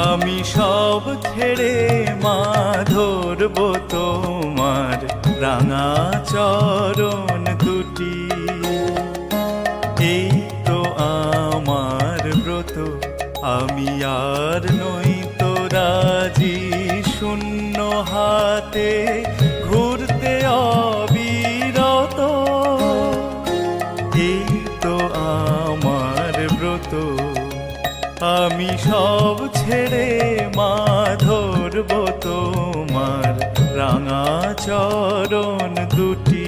আমি সব ছেড়ে মা ধরব তোমার রাঙা চরণ দুটি। এই তো আমার ব্রত, আমি আর নই তো রাজি শূন্য হাতে ঘুরতে অবিরত। এই তো আমার ব্রত, আমি সব ছেড়ে মা ধরব তোমার রাঙা চরণ দুটি।